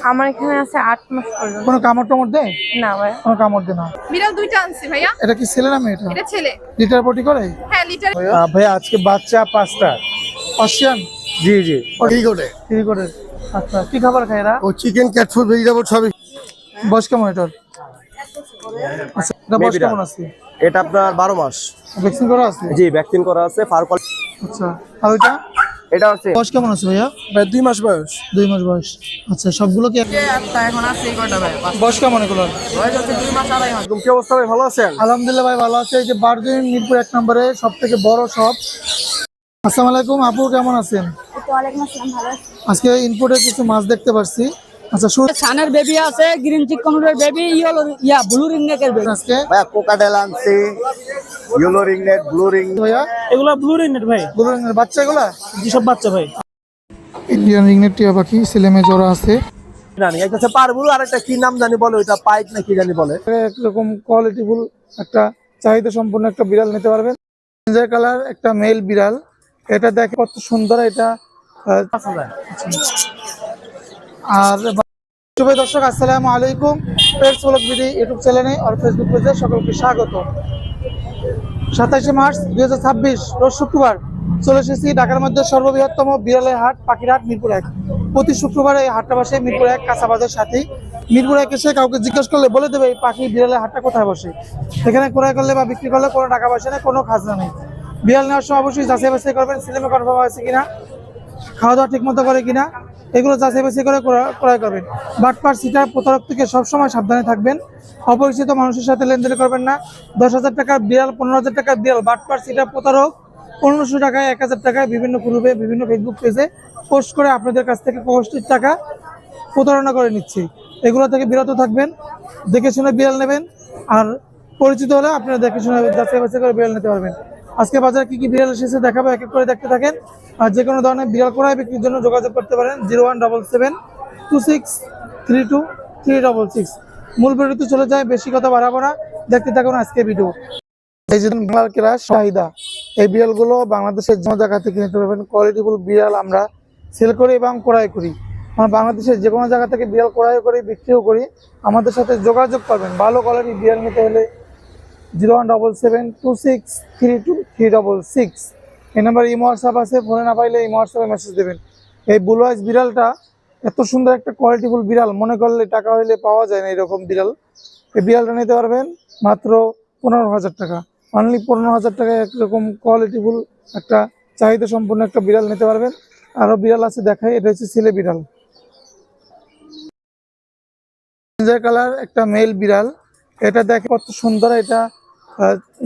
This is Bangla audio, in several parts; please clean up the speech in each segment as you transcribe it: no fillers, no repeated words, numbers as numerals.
আমার এখানে আছে 8 মাস পর্যন্ত। কোনো কামড় টামড় দেয়? না ভাই, কোনো কামড় দেয় না। বিড়াল দুইটা আনছি ভাইয়া। এটা কি ছেলে না মেয়ে? এটা ছেলে। লিটার পটি করে? হ্যাঁ, লিটার। ভাইয়া আজকে বাচ্চা 5টা পার্সিয়ান। জি জি, কি করে? আচ্ছা, কি খাবার খায় এরা? ও চিকেন, ক্যাট ফুড, ভেজিটেবল সবই। বয়স কেমন এটার? আচ্ছা, এটা বয়স কেমন আছে? এটা আপনার 12 মাস। ভ্যাকসিন করা আছে? জি, ভ্যাকসিন করা আছে। Fur quality. আচ্ছা, আর ওইটা? এটা হচ্ছে বয়স কেমন আছে ভাইয়া? 2 মাস বয়স। 2 মাস বয়স। আচ্ছা, সবগুলো কি এখন আছে এই কয়টা ভাই? বয়স কেমন এগুলোর? বয়স হচ্ছে 2 মাস আড়াই মাস। কি অবস্থা ভাই, ভালো আছেন? আলহামদুলিল্লাহ ভাই, ভালো আছে। এই যে বারদিন মিরপুর 1 নম্বরে সবথেকে বড় শপ। আসসালামু আলাইকুম আপু, কেমন আছেন? ওয়ালাইকুম আসসালাম, ভালো আছি। আজকে ইনপুটে কিছু মাছ দেখতে পাচ্ছি। আচ্ছা, সানের বেবি আছে, গ্রিন চিকনের বেবি, ব্লু রিংনেকের বেবি। আজকে ভাইয়া কোকাটেল আনছি, ইয়েলো রিংনেট, ব্লু রিং। ভাইয়া এগুলা ব্লু রিংনেট ভাই, গুলো বাচ্চা এগুলা যেসব বাচ্চা ভাই। ইন্ডিয়ান রিংনেট টিয়া পাখি ছেলেমেয়ে জোড়া আছে। জানি একটা হচ্ছে পারবুল, আর একটা কি নাম জানি বলে, ওইটা পাইক না কি জানি বলে। একরকম কোয়ালিটিফুল একটা চাহিদা সম্পন্ন একটা বিড়াল নিতে পারবেন। জিঞ্জার কালার একটা মেল বিড়াল। এটা দেখে কত সুন্দর। এটা আর শুভ দর্শক, আসসালামু আলাইকুম। পেটস ব্লগ বিডি ইউটিউব চ্যানেলে আর ফেসবুক পেজে সকলকে স্বাগত। 27 মার্চ 2026 রোজ শুক্রবার চলে এসেছি ঢাকার মধ্যে সর্ববৃহত্তম বিড়ালের হাট পাখির হাট মিরপুর 1। প্রতি শুক্রবার এই হাটটা বসে মিরপুর 1 কাঁচাবাজার সাথেই। মিরপুর 1 এসে কাউকে জিজ্ঞেস করলে বলে দেবে এই পাখি বিড়ালের হাটটা কোথায় বসে। এখানে ক্রয় করলে বা বিক্রি করলে কোনো টাকা পয়সা নেই, কোনো খাজনা নেই। বিড়াল নেওয়ার সময় অবশ্যই যাচাই বাছাই করবেন ছেলেমে কনফার্ম আছে কিনা, খাওয়া দাওয়া ঠিক মতো করে কিনা, এগুলো যাচাই বাছাই করে ক্রয় করবেন। বাটপার সিটার প্রতারক থেকে সবসময় সাবধানে থাকবেন। অপরিচিত মানুষের সাথে লেনদেন করবেন না। 10,000 টাকার বিড়াল, 15,000 টাকার বিড়াল বাটপার সিটার প্রতারক 1500 টাকায়, 1000 টাকায় বিভিন্ন গ্রুপে, বিভিন্ন ফেসবুক পেজে পোস্ট করে আপনাদের কাছ থেকে কোটি টাকা প্রতারণা করে নিচ্ছে। এগুলো থেকে বিরত থাকবেন। দেখে শুনে বিড়াল নেবেন। আর পরিচিত হলে আপনারা দেখে শুনে যাচাই বাছাই করে বিড়াল নিতে পারবেন। আজকে বাজারে কি কি বিড়াল এসেছে দেখাবো, এক এক করে দেখতে থাকেন। আর যে কোনো ধরনের বিড়াল ক্রয় বিক্রির জন্য যোগাযোগ করতে পারেন 017726323666। মূল ভিডিওতে চলে যায়, বেশি কথা বাড়াবো না, দেখতে থাকুন আজকে ভিডিও। এই যে বাংলার ক্রাশ চাহিদা, এই বিড়ালগুলো বাংলাদেশের যে জায়গা থেকে নিতে পারবেন। কোয়ালিটিফুল বিড়াল আমরা সেল করি এবং ক্রয় করি। আমরা বাংলাদেশের যে কোনো জায়গা থেকে বিড়াল ক্রয় করি, বিক্রিও করি। আমাদের সাথে যোগাযোগ করবেন। ভালো কোয়ালিটির বিড়াল নিতে হলে 017726323666। এই নাম্বার ইমো হোয়াটসঅ্যাপ আছে, ফোনে না পাইলে ইমো হোয়াটসঅ্যাপে মেসেজ দেবেন। এই ব্লু আইস বিড়ালটা এত সুন্দর একটা কোয়ালিটিফুল বিড়াল, মনে করলে টাকা হইলে পাওয়া যায় না এরকম বিড়াল। এই বিড়ালটা নিতে পারবেন মাত্র 15,000 টাকা, অনলি 15,000 টাকায় একরকম কোয়ালিটিফুল একটা চাহিদা সম্পন্ন একটা বিড়াল নিতে পারবেন। আরও বিড়াল আছে দেখাই। এটা হচ্ছে ছেলে বিড়াল, জিঞ্জার কালার একটা মেল বিড়াল। এটা দেখে কত সুন্দর। এটা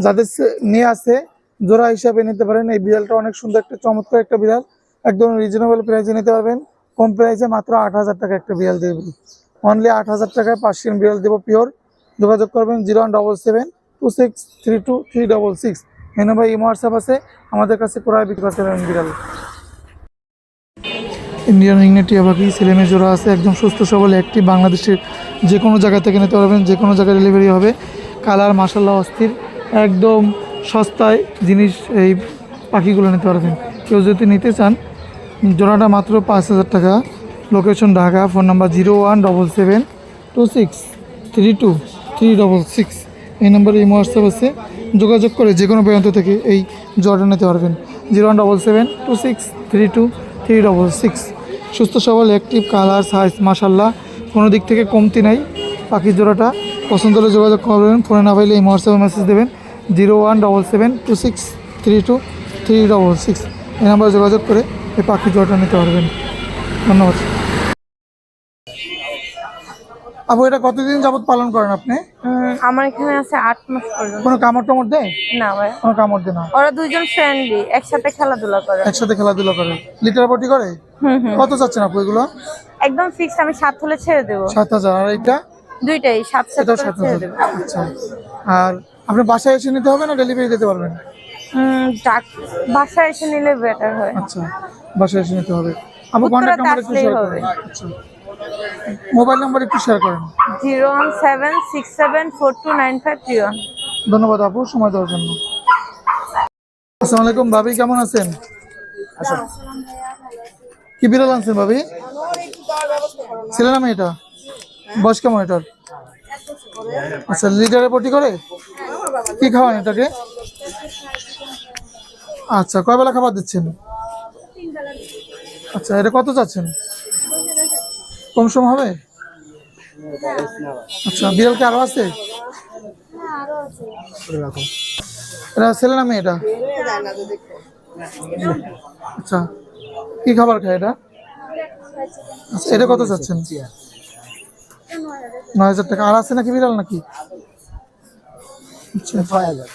যাদের নিয়ে আছে জোড়া হিসাবে নিতে পারেন। এই বিড়ালটা অনেক সুন্দর, একটা চমৎকার একটা বিড়াল। একদম রিজনেবল প্রাইসে নিতে পারবেন, কম প্রাইসে মাত্র 8,000 টাকা একটা বিড়াল দেবো। অনলি 8,000 টাকায় পার্সিয়ান বিড়াল দেবো পিওর। যোগাযোগ করবেন 017726323666। এই নাম্বার ইমো হোয়াটসঅ্যাপ আছে, আমাদের কাছে ক্রয় বিক্রি করতে পারেন বিড়াল। ইন্ডিয়ান রিংনেট টিয়া পাখি ছেলেমেয়ে জোড়া আছে, একদম সুস্থ সবল অ্যাক্টিভ। বাংলাদেশের যে কোনো জায়গা থেকে নিতে পারবেন, যে কোনো জায়গায় ডেলিভারি হবে। কালার মাশাআল্লাহ অস্থির, একদম সস্তায় জিনিস এই পাখিগুলো নিতে পারবেন। কেউ যদি নিতে চান জোড়াটা মাত্র 5,000 টাকা। Location Dhaka, phone number 017726323666। এই নাম্বারে ইমো হোয়াটসঅ্যাপ আছে, যোগাযোগ করে যে কোনো প্রান্ত থেকে এই জোড়াটা নিতে পারবেন। 017726323666। সুস্থ সবল অ্যাক্টিভ, কালার সাইজ মাশাআল্লাহ কোনো দিক থেকে কমতি নাই। পাখির জোড়াটা পছন্দ হলে যোগাযোগ করবেন, ফোনে না পাইলে এই হোয়াটসঅ্যাপে মেসেজ দেবেন 017726323666। এই নাম্বারে যোগাযোগ করে এই পাখির জোড়াটা নিতে পারবেন। ধন্যবাদ। আপু, এটা কতদিন যাবত পালন করেন আপনি? আমার এখানে আছে 8 মাস পর্যন্ত। কোনো কামড় টামড় দেয়? না ভাই, কোনো কামড় দেয় না। ওরা দুইজন ফ্রেন্ডলি, একসাথে খেলাধুলা করে। একসাথে খেলাধুলা করে, লিটার পটি করে? কত চাচ্ছেন আপু এগুলো? একদম ফিক্সড, আমি 7 হলে ছেড়ে দেবো। 7,000। আর এটা? দুইটাই 7 করে ছেড়ে দেবো। আচ্ছা, আর আপনি বাসায় এসে নিতে হবে না ডেলিভারি দিতে পারবেন? বাসায় এসে নিলে বেটার হয়। আচ্ছা, বাসায় এসে নিতে হবে। আপু কন্টাক্ট নাম্বার একটু শেয়ার করেন। আচ্ছা, মোবাইল নাম্বার একটু শেয়ার করেন। 01767429531। ধন্যবাদ আপু সময় দেওয়ার জন্য। আসসালামু আলাইকুম ভাবি, কেমন আছেন? কি বিড়াল আনছেন ভাবি? ছেলে না মেয়ে এটা? বয়স কেমন এটার? আচ্ছা, লিটারে পটি করে? কি খাওয়ান এটাকে? আচ্ছা, কয় বেলা খাবার দিচ্ছেন? আচ্ছা, এটা কত চাচ্ছেন? কম সম হবে? আচ্ছা, বিড়াল কি আরো আছে? এটা ছেলে না মেয়ে এটা? আচ্ছা, কি খাবার খায় এটা? আচ্ছা, এটা কত চাচ্ছেন? 9,000 টাকা। আর আছে নাকি বিড়াল নাকি? আচ্ছা, 6,000।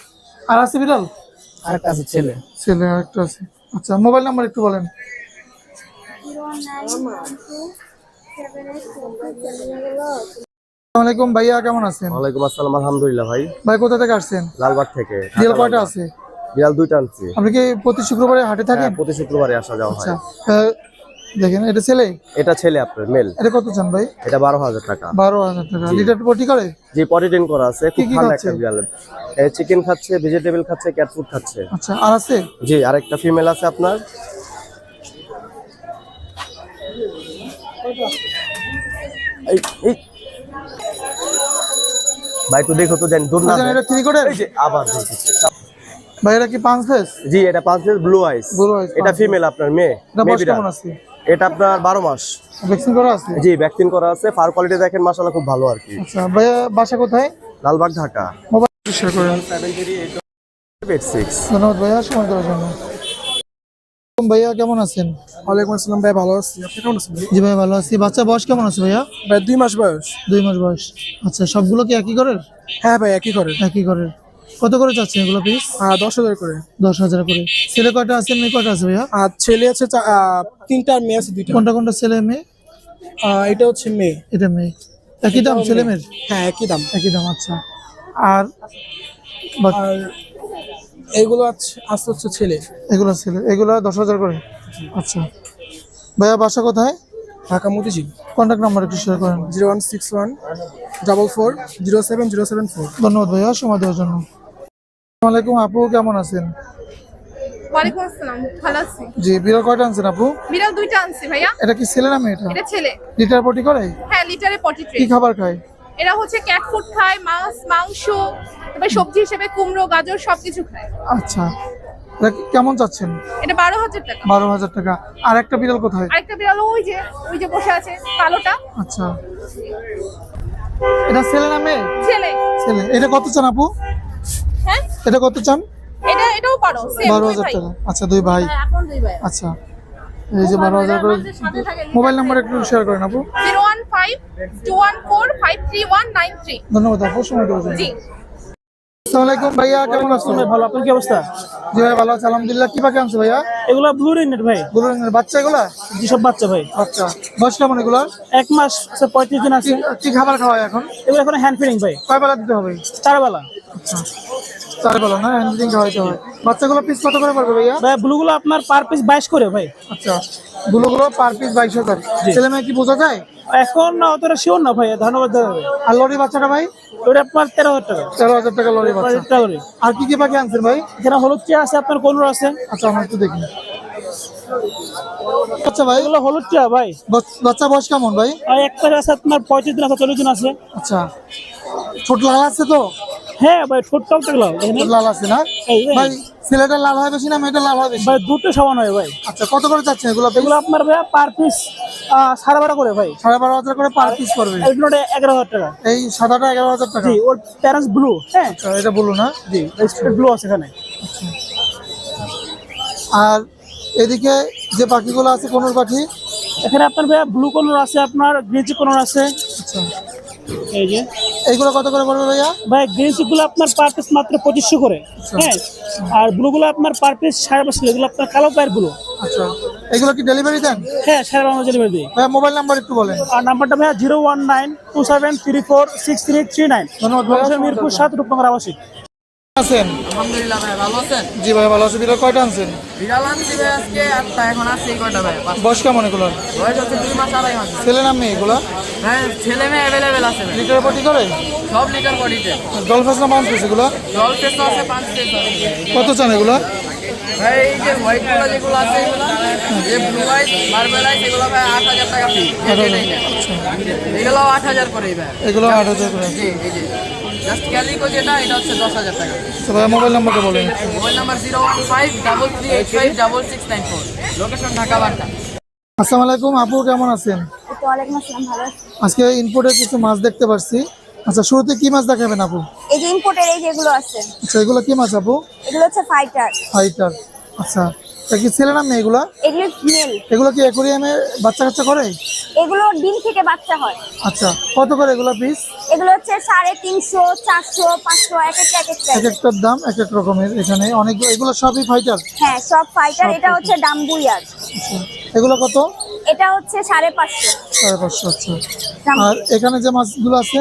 আর আছে বিড়াল? আরেকটা আছে ছেলে। ছেলে আরেকটা আছে। আচ্ছা, মোবাইল নাম্বার একটু বলেন। আসসালামু আলাইকুম ভাইয়া, কেমন আছেন? ওয়ালাইকুম আসসালাম, আলহামদুলিল্লাহ ভাই। ভাই কোথা থেকে আসছেন? লালবাগ থেকে। বিড়াল কয়টা আছে? বিড়াল 2টা আনছি। আপনি কি প্রতি শুক্রবারে হাটে থাকেন? প্রতি শুক্রবারে আসা যাওয়া হয়। আচ্ছা, দেখেন এটা ছেলে, এটা ছেলে আপনার মেল। এটা কত চান ভাই? এটা 12,000 টাকা। 12,000 টাকা। লিটার পটি করে? জি, পটিটেন করা আছে। কি খুব কি ভালো খাচ্ছে? একটা বিড়াল। চিকেন খাচ্ছে, ভেজিটেবল খাচ্ছে, ক্যাট ফুড খাচ্ছে। আচ্ছা, আর আছে? জি, আরেকটা ফিমেল আছে আপনার। এই এই ভাই তো দেখো তো, দেন দূর না আচ্ছা, দেন। এটা কি করে? এই যে আবার ধরতেছে। ভাই এটা কি 5 ফেস? জি, এটা 5 ফেস ব্লু আইস। Blue eyes, এটা 5 ফিমেল আপনার মেয়ে। এটা মেয়ে বয়স বিড়াল। কেমন আছে? এটা আপনার 12 মাস। ভ্যাকসিন করা আছে? জি, ভ্যাকসিন করা আছে। ফার কোয়ালিটি দেখেন মাশাআল্লাহ খুব ভালো আর কি। আচ্ছা ভাইয়া, বাসা কোথায়? লালবাগ, ঢাকা। মোবাইল শেয়ার করেন। 73886। ধন্যবাদ ভাইয়া সময় দেওয়ার জন্য। ভাইয়া কেমন আছেন? ওয়ালাইকুম আসসালাম ভাই, ভালো আছি। আপনি কেমন আছেন? জি ভাই ভালো আছি। বাচ্চা বয়স কেমন আছে ভাইয়া? ভাই 2 মাস বয়স। 2 মাস বয়স। আচ্ছা, সবগুলো কি একই করেন? হ্যাঁ ভাই, একই করে। একই করেন। কত করে চাচ্ছেন এগুলো পিস? 10,000 করে। 10,000 করে। ছেলে কয়টা আছে, মেয়ে কয়টা আছে ভাইয়া? আর ছেলে আছে 3টা, আর মেয়ে আছে 2টা। কোনটা কোনটা ছেলে মেয়ে? এটা হচ্ছে মেয়ে। এটা মেয়ে। একই দাম ছেলে মেয়ের? হ্যাঁ, একই দাম। একই দাম। আচ্ছা, আর আর এইগুলো আস্তে হচ্ছে ছেলে। এগুলো ছেলে, এগুলো 10,000 করে। আচ্ছা ভাইয়া, বাসা কোথায়? ঢাকা মতিঝিল। কন্ট্যাক্ট নাম্বার একটু শেয়ার করেন। 0161 44 07074। ধন্যবাদ ভাইয়া সময় দেওয়ার জন্য। আসসালামু আলাইকুম আপু, কেমন আছেন? ওয়ালাইকুম আসসালাম, ভালো আছি। জি, বিড়াল কয়টা আনছেন আপু? বিড়াল 2টা আনছি ভাইয়া। এটা কি ছেলে না মেয়ে এটা? এটা ছেলে। লিটার পটি করে? হ্যাঁ, লিটারে পটি ট্রে। কি খাবার খায়? এরা হচ্ছে ক্যাট ফুড খায়, মাছ, মাংস, তারপরে সবজি হিসেবে কুমড়ো, গাজর সবকিছু খায়। আচ্ছা, এটা কেমন চাচ্ছেন? এটা 12,000 টাকা। 12,000 টাকা। আর একটা বিড়াল কোথায়? আরেকটা বিড়াল ওই যে বসে আছে, কালোটা। আচ্ছা, এটা ছেলে না মেয়ে? ছেলে। ছেলে। এটা কত চান আপু? হ্যাঁ, এটা কত চান? এটাও পারো, সেম 12,000 টাকা। আচ্ছা, 2 ভাই। এখন 2 ভাই। আচ্ছা, এই যে 12,000 করে। মোবাইল নাম্বার একটু শেয়ার করেন আপু। 015 214 53193। ধন্যবাদ আপু সময় দেওয়ার জন্য। জি। আসসালামু আলাইকুম ভাইয়া, কেমন আছেন? ভালো, আপনার কি অবস্থা? জি ভাই ভালো আছি আলহামদুলিল্লাহ। কি পাখি আনছে ভাইয়া? এগুলা ব্লু রিংনেট ভাই। গুলো রঙের বাচ্চা এগুলা? যেসব বাচ্চা ভাই। আচ্ছা, বয়স কেমন এগুলা? 1 মাস 35 দিন আছে। কি খাবার খাওয়ায় এখন? এগুলো এখন হ্যান্ড ফিডিং ভাই। কয় বেলা দিতে হবে? 4 বেলা। আচ্ছা, 4 বেলা না, হ্যান্ডিং খাওয়াইতে হয়। বাচ্চাগুলো পিস কত করে পড়বে ভাইয়া? ভাই ব্লুগুলো আপনার পার পিস 22 করে ভাই। আচ্ছা, গুলো পার পিস 22,000। ছেলে মেয়ে কি বোঝা যায়? এখন না অতটা শিওর না ভাই, ধন্যবাদ দাদা। আর লরি বাচ্চাটা ভাই? ওটা আপনার 13,000 টাকা। 13,000 টাকা লরি বাচ্চা। টাকা করে। আর কি কি পাখি আনছেন ভাই? এখানে হলুদ টিয়া আছে, আপনার কোনোর আছে। আচ্ছা, আমরা একটু দেখি। আচ্ছা ভাই, এগুলো হলুদ টিয়া ভাই। বাচ্চা বয়স কেমন ভাই? আর একটা আছে আপনার 35 দিন আছে, 40 দিন আছে। আচ্ছা, ছোট লাল আছে তো? হ্যাঁ ভাই, ছোটটাও তো গেলাম এখানে। ছোট লাল আছে না এই যে। ভাই? ছেলেটা লাল হয় বেশি না মেয়েটা লাল হয় বেশি? ভাই দুটো সমান হয় ভাই। আচ্ছা, কত করে চাচ্ছেন এগুলো? এগুলো আপনার ভাই পার পিস 12.5 করে ভাই। 12,500 করে পার পিস পড়বে। এগুলো 11,000 টাকা। এই সাদাটা 11,000 টাকা। জি, ওর প্যারেন্টস ব্লু। হ্যাঁ আচ্ছা, এটা বলুন না। জি, স্প্রেড ব্লু আছে এখানে। আর এদিকে যে পাখিগুলো আছে, কোনোর পাখি? এখানে আপনার ভাইয়া ব্লু কলর আছে, আপনার গ্রিন চিক কলর আছে। আচ্ছা, এই যে এইগুলো কত করে পড়বে ভাইয়া? ভাই গ্রিন চিক গুলো আপনার পার পিস মাত্র 2500 করে। হ্যাঁ, আর ব্লু গুলো আপনার পার পিস 5.5 এগুলো আপনার কালো পায়ের ব্লু। আচ্ছা, এগুলো কি ডেলিভারি দেন? হ্যাঁ, 5.5 ডেলিভারি দিই। ভাইয়া মোবাইল নাম্বার একটু বলেন। আর নাম্বারটা ভাইয়া 01927346339। ধন্যবাদ ভাইয়া। মিরপুর 7 রূপনগর আবাসিক। আছেন? আলহামদুলিল্লাহ ভাই, ভালো আছেন? জি ভাই ভালো আছি। বিড়াল কয়টা আনছেন? বিড়াল আনছি ভাই আজকে 8টা, এখন আছে কয়টা ভাই? বয়স কেমন এগুলোর? বয়স হচ্ছে 2 মাস 2.5 মাস। ছেলে না মেয়ে এগুলা? ভাই ছেলে মেয়ে অ্যাভেলেবেল আছে ভাই, লিটার পটি করে? সব লিটার বডিতে। জল ফেস না পাঁচ পিস এগুলা? জল টেস্ট আছে, 5 টেস্ট আছে। কত চান এগুলা? ভাই এই যে হোয়াইট গুলো যেগুলো আছে এগুলো যে ব্লু হোয়াইট মার্বেল আইস এগুলো ভাই 8000 টাকা পিস এগুলো 8000 করে ভাই এগুলো 8000 করে। জি এই যে জাস্ট ক্যালিকো যেটা এটা হচ্ছে 10000 টাকা। আচ্ছা ভাই মোবাইল নাম্বারটা বলেন। Mobile number 01533856694 location Dhaka Badda. আসসালামু আলাইকুম আপু, কেমন আছেন? ওয়ালাইকুম আসসালাম, ভালো আছি। আজকে ইম্পোর্টের কিছু মাছ দেখতে পাচ্ছি। আচ্ছা শুরুতে কি মাছ দেখাবেন আপু? এই যে ইম্পোর্টের এই যেগুলো আছে, আচ্ছা এগুলো কি মাছ আপু? এগুলো হচ্ছে ফাইটার। ফাইটার। আচ্ছা এটা কি ছেলে না মেয়ে এগুলা? এগুলো মেল। এগুলো কি অ্যাকোরিয়ামে বাচ্চা কাচ্চা করে? এগুলো ডিম থেকে বাচ্চা হয়। আচ্ছা কত করে এগুলো পিস? এগুলো হচ্ছে 350, 400, 500 এক একটা। এক একটার দাম এক এক রকমের। এখানে অনেকগুলো, এগুলো সবই ফাইটার। হ্যাঁ সব ফাইটার। এটা হচ্ছে ডাম্বুয়ার। এগুলো কত? এটা হচ্ছে 550। 550। আচ্ছা আর এখানে যে মাছগুলো আছে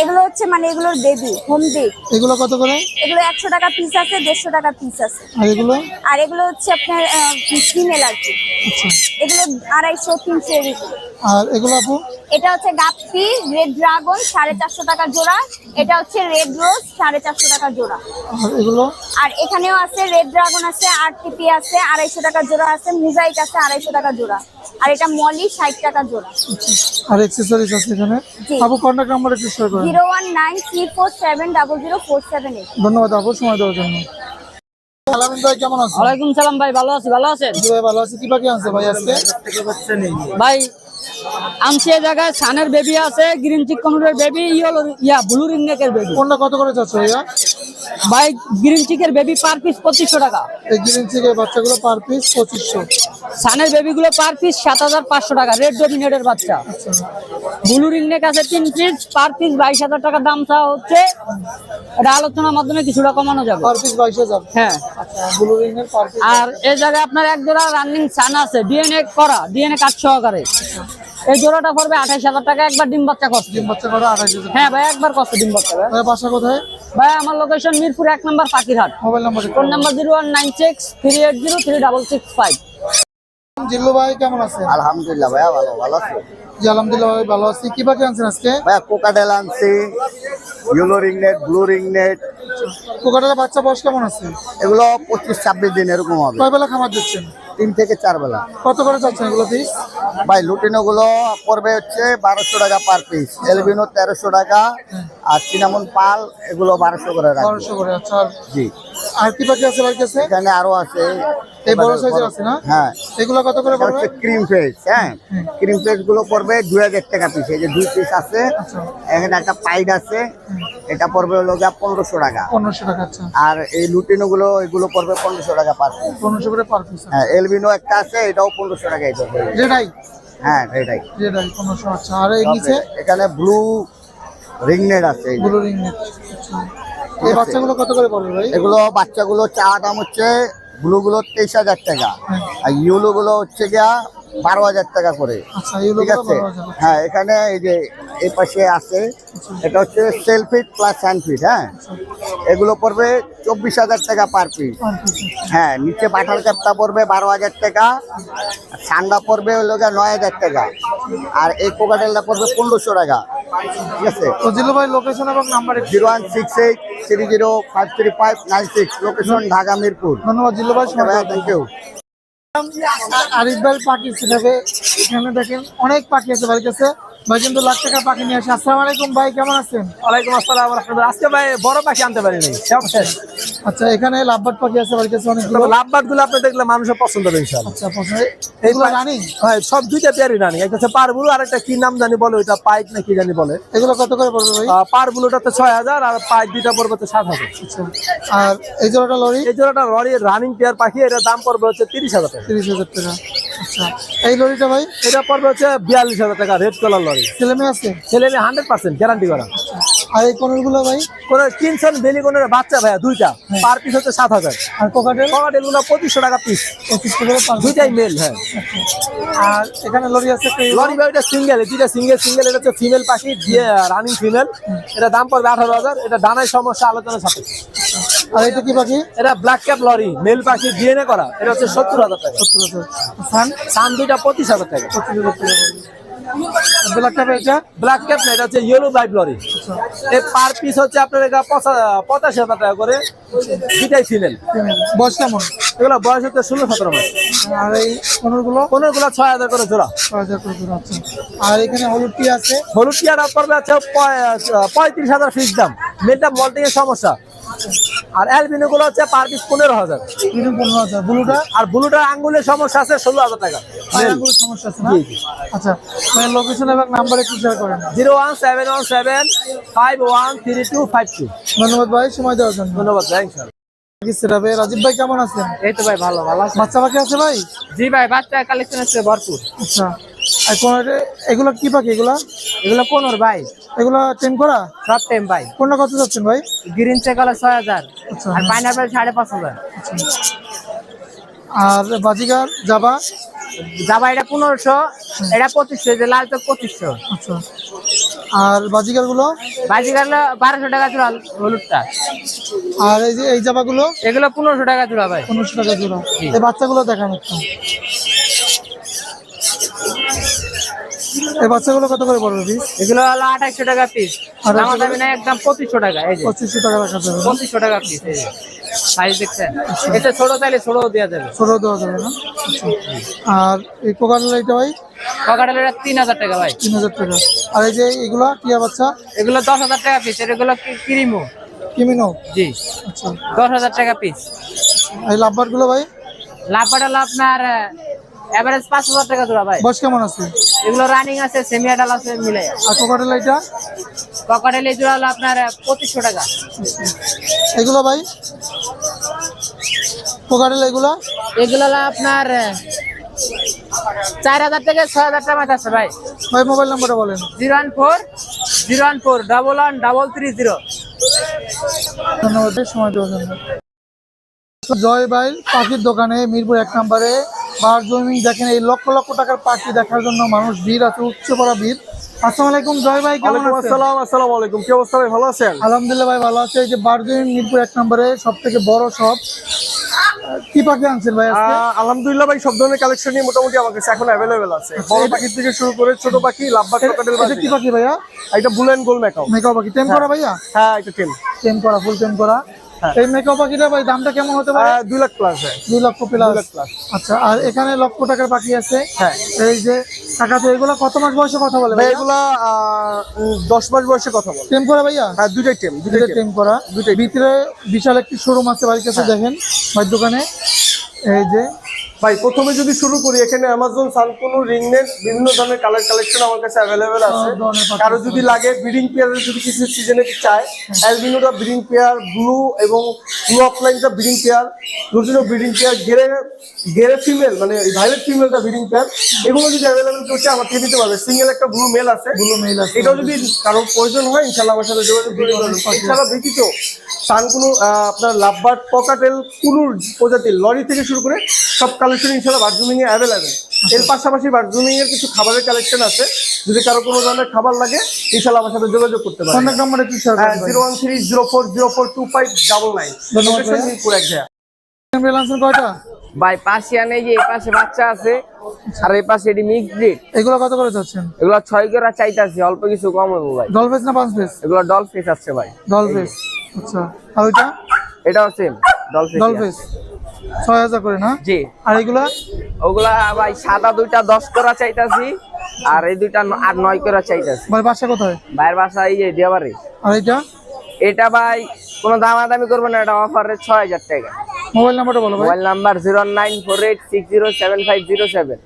এগুলো হচ্ছে মানে এগুলোর বেবি হোম ডে। এগুলো কত করে? এগুলো 100 টাকা পিস আছে, 150 টাকা পিস আছে। আর এগুলো? আর এগুলো হচ্ছে আপনার ফিমেল আর কি। আচ্ছা এগুলো 250, 300 এরকম। আর এগুলো আপু? এটা হচ্ছে গাপ্পি রেড ড্রাগন 450 টাকা জোড়া। এটা হচ্ছে রেড রোজ 450 টাকা জোড়া। আর এগুলো? আর এখানেও আছে রেড ড্রাগন আছে, আরটিপি আছে 250 টাকা জোড়া আছে, মোজাইক আছে 250 টাকা জোড়া। আর এটা মলি 60 টাকা জোড়া। আর অ্যাকসেসরিজ আছে এখানে। জি। আপু কন্টাক্ট নাম্বার একটু শেয়ার করেন। 01934700478। ধন্যবাদ আপু সময় দেওয়ার জন্য। আলামিন ভাই কেমন আছেন? ওয়ালাইকুম সালাম ভাই, ভালো আছি। ভালো আছেন জি ভাই ভালো আছি। কি বাকি আছে ভাই আজকে? ভাই? আনছি এই জায়গায় সানের বেবি আছে, গ্রিন চিক কমরের বেবি, ব্লু রিংনেকের বেবি। কোনটা কত করে যাচ্ছে ভাইয়া? ভাই গ্রিন চিকের বেবি পার পিস 2500 টাকা। এই গ্রিন চিকের বাচ্চাগুলো পার পিস 2500। সানের বেবিগুলো পার পিস 7500 টাকা, রেড ডমিনেটের বাচ্চা। আচ্ছা ব্লু রিংনেক আছে 3 পিস, পার পিস 22000 টাকা দাম চাওয়া হচ্ছে। এটা আলোচনার মাধ্যমে কিছুটা কমানো যাবে। Per piece 22000। হ্যাঁ। আচ্ছা ব্লু রিং এর পার পিস। আর এই জায়গায় আপনার এক জোড়া রানিং সান আছে, ডিএনএ করা, ডিএনএ কাজ সহকারে। এই জোড়াটা পড়বে 28000 টাকা, একবার ডিম বাচ্চা কষ্ট। ডিম বাচ্চা করে 28000। হ্যাঁ ভাই একবার কষ্ট ডিম বাচ্চা ভাই। ভাই বাসা কোথায়? ভাই আমার location Mirpur 1 number Pakirhat. Mobile number? Phone number 01963803665। Zillu ভাই কেমন আছেন? আলহামদুলিল্লাহ ভাইয়া ভালো আছি জি আলহামদুলিল্লাহ ভাই ভালো আছি। কি বাকি আনছেন আজকে? ভাইয়া। কোকাটেল আনছি, ইয়েলো রিংনেট, ব্লু রিংনেট। কোকাটেলের বাচ্চা বয়স কেমন আছে? এগুলো 25-26 দিন এরকম হবে। কয় বেলা খাবার দিচ্ছেন? 3 থেকে 4 বেলা। কত করে চাচ্ছেন এগুলো পিস? ভাই লুটিনো গুলো পড়বে হচ্ছে 1200 টাকা পার পিস, এলবিনো 1300 টাকা, আর চিনামন পাল এগুলো 1200 করে রাখবে। 1200 করে। আচ্ছা জি। আর কি বাকি আছে ভাই কাছে? এখানে আরো আছে, এই বড় সাইজের আছে না? হ্যাঁ। এগুলো কত করে এটা পড়বে? হচ্ছে ক্রিম ফেস। হ্যাঁ, ক্রিম ফেস গুলো পড়বে 2000 টাকা পিস। এই যে 2 পিস আছে, আচ্ছা এখানে একটা পাইড আছে, এটা পড়বে হলো 1500 টাকা। 1500 টাকা। আচ্ছা আর এই লুটিনো গুলো এগুলো পড়বে 1500 টাকা পার পিস। 1500 করে পার পিস। হ্যাঁ, এলবিনো একটা আছে, এটাও 1500 টাকাই পড়বে। যেটাই হ্যাঁ এটাই। 1500। আচ্ছা আর এই নিচে এখানে ব্লু রিংনেট আছে। এই যে। Blue ring net. আচ্ছা এই বাচ্চাগুলো কত করে পড়বে ভাই? এগুলো বাচ্চাগুলো চা দাম হচ্ছে ব্লু গুলো 23000 টাকা, আর ইউলো গুলো হচ্ছে গিয়া 12000 টাকা করে। আচ্ছা এগুলো ঠিক আছে। 12,000। হ্যাঁ, এখানে এই যে এই পাশে আছে, এটা হচ্ছে সেলফিট প্লাস হ্যান্ডফিট। হ্যাঁ, এগুলো পড়বে 24000 টাকা পার পিস। Per piece. হ্যাঁ, নিচে বাটার ক্যাপটা পড়বে 12000 টাকা, ঠান্ডা পড়বে হলো গিয়া 9000 টাকা, আর এই কোকাটেলটা পড়বে 1500 টাকা। ঠিক আছে। তো জিল্লু ভাই লোকেশন এবং নাম্বার একটু। 01683059596, লোকেশন ঢাকা মিরপুর। ধন্যবাদ জিল্লু ভাই সময় দেওয়ার জন্য। Thank you. আরিফ ভাই পাখি ছিটাবে। এখানে দেখেন অনেক পাখি আছে ভাইয়ের কাছে। ভাই কিন্তু লাখ টাকার পাখি নিয়ে আসে। আসসালামু আলাইকুম ভাই, কেমন আছেন? ওয়ালাইকুম আসসালাম ওয়া রাহমাতুল্লাহ। আজকে ভাই বড় পাখি আনতে পারিনি, সব শেষ। আচ্ছা এখানে লাভবার্ড পাখি আছে ভাইয়ের কাছে অনেকগুলো। লাভবার্ড গুলো আপনি দেখলে মানুষের পছন্দ হবে ইনশাআল্লাহ। আচ্ছা পছন্দ। এগুলো রানিং? ভাই সব দুইটা পেয়ারই রানি। একটা হচ্ছে পারবুলু, আর একটা কি নাম জানি বলে, ওইটা পাইক না কি জানি বলে। এগুলো কত করে পড়বে ভাই? পারবুলুটাতে 6000, আর পাইক দুইটা পড়বে তো 7000। আচ্ছা আর এই জোড়াটা লরি? এই জোড়াটা লরি রানিং পেয়ার পাখি, এটার দাম পড়বে হচ্ছে 30000 টাকা। 30000 টাকা। আচ্ছা এই লরিটা ভাই? এটা পড়বে হচ্ছে 42000 টাকা, রেড কালার লরি। ছেলে মেয়ে আছে? ছেলে মেয়ে 100% গ্যারান্টি করা। আর এই কোনগুলো ভাই? কোন কিনছেন বেলি কোনের বাচ্চা ভাইয়া দুইটা, পার পিস হচ্ছে 7000। আর কোকাটেল? কোকাটেল গুলো 2500 টাকা পিস, 2500 করে পার। দুইটাই মেল। হ্যাঁ। আর এখানে লরি আছে একটা লরি ভাই, এটা সিঙ্গেল, দুইটা সিঙ্গেল। এটা হচ্ছে ফিমেল পাখি, দিয়ে রানিং ফিমেল। এটা দাম পড়বে 18000। এটা ডানায় সমস্যা, আলোচনা সাপেক্ষে। আর এটা কি পাখি? এটা ব্ল্যাক ক্যাপ লরি, মেল পাখি, ডিএনএ করা। এটা হচ্ছে 70000 টাকা। 70,000। সান? সান দুইটা 25000 টাকা। 25,000 টাকা। ব্ল্যাক টাইপের এটা ব্ল্যাক ক্যাপ না, এটা হচ্ছে ইয়েলো লাইভ লরি। এই পার পিস হচ্ছে আপনার 85,000 টাকা করে, দুটাই ফিমেল। বয়স কেমন? এগুলো বয়স হচ্ছে 16-17 মাস। আর এই কোনগুলো 6,000 করে জোড়া। 6,000 করে জোড়া। আচ্ছা, আর এখানে হলুদ কি আছে? হলুদ টিয়ারা পড়বে হচ্ছে 35,000 ফিক্স দাম, মেলটা মল্টিং এর সমস্যা। আর অ্যালবিনো গুলো হচ্ছে পার পিস 15,000। 15,000। ব্লুটা? আর ব্লুটা আঙ্গুলের সমস্যা আছে 16,000 টাকা। আঙ্গুলের সমস্যা আছে না? আচ্ছা, মানে লোকেশন এবং নাম্বার একটু শেয়ার করেন। 01717513252। ধন্যবাদ ভাই সময় দেওয়ার জন্য। ধন্যবাদ ভাই। ইনশাআল্লাহ। রাজীব ভাই কেমন আছেন? এই তো ভাই ভালো আছে। বাচ্চা পাখি আছে ভাই? জি ভাই, বাচ্চা কালেকশন আছে ভরপুর। আচ্ছা, আর এগুলো কি পাখি? এগুলো কোনোর ভাই, এগুলো টেম করা? সব টাইম ভাই। কোনটা কত যাচ্ছেন ভাই? গ্রিন চেক হলো 6,000, আচ্ছা। আর পাইনাপেল 5,500। আর বাজিগার জাবা? জাবা এটা 1500, এটা 2500, যে লাল চোখ 2500। আচ্ছা, আর বাজিগার গুলো? বাজিগার 1200 টাকা জোড়া হলুদটা। আর এই জাবা গুলো? এগুলো 1500 টাকা জোড়া ভাই। 1500 টাকা জোড়া। এই বাচ্চাগুলো দেখান একটু। এই বাচ্চাগুলো কত করে পড়বে পিস? এগুলো হলো 2800 টাকা পিস। 2800 দাম দামি না, একদম 2500 টাকা। এই যে 2500 টাকা রাখা যাবে না? 2500 টাকা পিস। এই যে সাইজ দেখছেন, এটা ছোট চাইলে ছোট দেওয়া যাবে। ছোট দেওয়া যাবে না? আচ্ছা, আর এই কোকাটেল এটা ভাই? কাকাটাল এটা 3000 টাকা ভাই। 3000 টাকা। আর এই যে এগুলা টিয়া বাচ্চা? এগুলো 10,000 টাকা পিস। এগুলো ক্রিমো। কিমিনো? জি। আচ্ছা, 10,000 টাকা পিস। এই লাভবার গুলো ভাই? লাভবাটা হলো আপনার এভারেজ 5,000 টাকা জোড়া ভাই। বয়স কেমন আছে? এগুলো রানিং আছে, সেমি অ্যাডাল আছে মিলে। আর কোকাটেল এটা? কাকাটাল এই জোড়া হলো আপনার 2500 টাকা। এগুলো ভাই? কোকাটেল এগুলো? এগুলো হলো আপনার 4,000 থেকে 6,000 টাকা মাছ আছে ভাই। ভাই মোবাইল নাম্বারটা বলেন। 014011130। ধন্যবাদ সময় দেওয়ার জন্য। জয় ভাই পাখির দোকানে মিরপুর 1 নম্বরে বার জমিং দেখেন, এই লক্ষ লক্ষ টাকার পাখি দেখার জন্য মানুষ ভিড় আছে, উচ্চ পড়া ভিড়। আসসালামু আলাইকুম জয় ভাই, কেমন আছেন? আসসালামু আলাইকুম। কি অবস্থা ভাই, ভালো আছেন? আলহামদুলিল্লাহ ভাই ভালো আছে। এই যে বার জমিং মিরপুর 1 নম্বরে সব থেকে বড় শপ, কি পাখি আনছেন ভাই আজকে? আলহামদুলিল্লাহ ভাই, সব ধরনের কালেকশনই মোটামুটি আমার কাছে এখন অ্যাভেলেবেল আছে। বড় পাখির থেকে শুরু করে ছোট পাখি, লাভবার্ড, ককাটেল, এটা কি পাখি ভাইয়া? এটা blue and gold macaw. Macaw পাখি টেম করা ভাইয়া? হ্যাঁ, এটা টেম করা, ফুল টেম করা। এই মেকাও পাখিটা ভাই দামটা কেমন হতে পারে? 2 লাখ প্লাস। 2 লক্ষ প্লাস। 2 লাখ প্লাস। আচ্ছা, আর এখানে লক্ষ টাকার পাখি আছে। হ্যাঁ, এই যে কাকাতে এগুলো কত মাস বয়সে কথা বলে ভাই ভাই? এগুলা 10 মাস বয়সে কথা বলে। টেম করা ভাইয়া? হ্যাঁ, দুইটাই টেম। দুইটা টেম করা। ভিতরে বিশাল একটি শোরুম আছে বাড়ির কাছে, দেখেন ভাই দোকানে। এই যে ভাই প্রথমে যদি শুরু করি, এখানে অ্যামাজন সানকুনু রিংনেট বিভিন্ন ধরনের কালার কালেকশন আমার কাছে অ্যাভেলেবেল আছে। ধরনের পাখি কারো যদি লাগে ব্রিডিং পেয়ারের যদি কিছু সিজনে চায়, অ্যালবিনোটা ব্রিডিং পেয়ার, ব্লু এবং ব্লু অফলাইনটা ব্রিডিং পেয়ার, দুটো ব্রিডিং পেয়ার, গেরে ফিমেল মানে ভাইলেট ফিমেলটা ব্রিডিং পেয়ার, এগুলো যদি অ্যাভেলেবেল করছে আমার থেকে দিতে পারবে। সিঙ্গেল একটা ব্লু মেল আছে, ব্লু মেল আছে। এটাও যদি কারো প্রয়োজন হয় ইনশাআল্লাহ আমার সাথে যোগাযোগ করে নেবেন। এছাড়া ব্যতীত সানকুনু আপনার লাভবার্ড, ককাটেল, কুনুর প্রজাতির লরি থেকে শুরু করে সব কালেকশন ইনশাআল্লাহ বাথরুমিং এ অ্যাভেলেবেল। এর পাশাপাশি বাথরুমিং এর কিছু খাবারের কালেকশন আছে, যদি কারো কোনো ধরনের খাবার লাগে ইনশাআল্লাহ আমার সাথে যোগাযোগ করতে পারেন। কন্টাক্ট নাম্বার একটু শেয়ার করুন ভাই। 01304042599। ধন্যবাদ লোকেশন ভাইয়া। মিরপুর 1 জায়গা। মেল আনছেন কয়টা? ভাই পার্সিয়ান, এই যে এই পাশে বাচ্চা আছে, আর এই পাশে এটি মিক্স ব্রিড। এগুলো কত করে যাচ্ছেন? এগুলো 6 করে চাইতাছি, অল্প কিছু কম হবে ভাই। ডল ফেস না 5 ফেস? এগুলো ডল ফেস আছে ভাই। Doll face. আচ্ছা, আর ওইটা? এটাও same doll face. Doll face 6000 করে না? জি। আর এগুলা? ওগুলা ভাই সাদা দুইটা 10 করে চাইতাছি, আর এই দুইটা 8-9 করে চাইতাছি। ভাই বাসা কোথায়? ভাইয়ের বাসা এই যে দেওয়ারে। আর এটা? এটা ভাই কোনো দামাদামি করবো না, এটা অফারে 6000 টাকা। মোবাইল নাম্বারটা বলো ভাই। Mobile number 09486075007।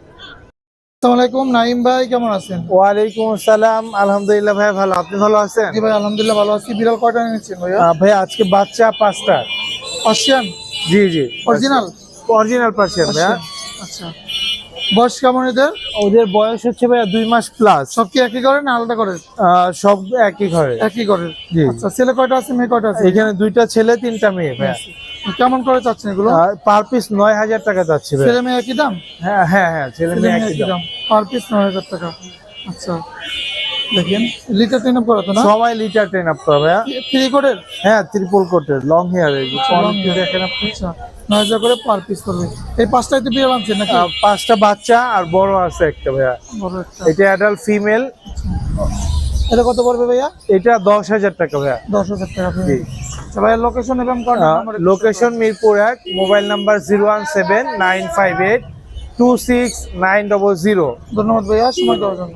আসসালামু আলাইকুম নাইম ভাই, কেমন আছেন? ওয়ালাইকুম আসসালাম। আলহামদুলিল্লাহ ভাই ভালো, আপনি ভালো আছেন? জি ভাই আলহামদুলিল্লাহ ভালো আছি। বিড়াল কয়টা এনেছেন ভাইয়া? ভাই আজকে বাচ্চা 5টা। পার্সিয়ান? জি জি, অরিজিনাল? অরিজিনাল পার্সিয়ান ভাইয়া। আচ্ছা, বয়স কেমন এদের? ওদের বয়স হচ্ছে ভাইয়া 2 মাস প্লাস। সব কি একই করে না আলাদা করে? সব একই ঘরে। একই করে। জি। আচ্ছা, ছেলে কয়টা আছে মেয়ে কয়টা আছে? এখানে 2টা ছেলে 3টা মেয়ে ভাইয়া। কেমন করে চাচ্ছেন এগুলো? পার পিস 9000 টাকা যাচ্ছে ভাইয়া। ছেলে মেয়ে একই দাম? হ্যাঁ হ্যাঁ হ্যাঁ, ছেলে ছেলে মেয়ে মেয়ে একই একই দাম। দাম, পার পিস 9000 টাকা। আচ্ছা, দেখেন লিটার টেন আপ করা তো না? সবাই লিটার 10 আপ করা ভাইয়া। 3 কোটের? হ্যাঁ, ট্রিপল কোটের লং হেয়ার। এই যে দেখেন আপনি। আচ্ছা, 9000 করে পার পিস করবে। এই 5টাই তো বিয়ে বানছেন নাকি? 5টা বাচ্চা আর বড় আছে একটা ভাইয়া। বড় একটা। এটা অ্যাডাল্ট ফিমেল, এটা কত পড়বে ভাইয়া? এটা 10,000 টাকা ভাইয়া। 10,000 টাকা। আচ্ছা ভাইয়া, লোকেশন এবং contact number. Location Mirpur 1, mobile number 01795826900। ধন্যবাদ ভাইয়া সময় দেওয়ার জন্য।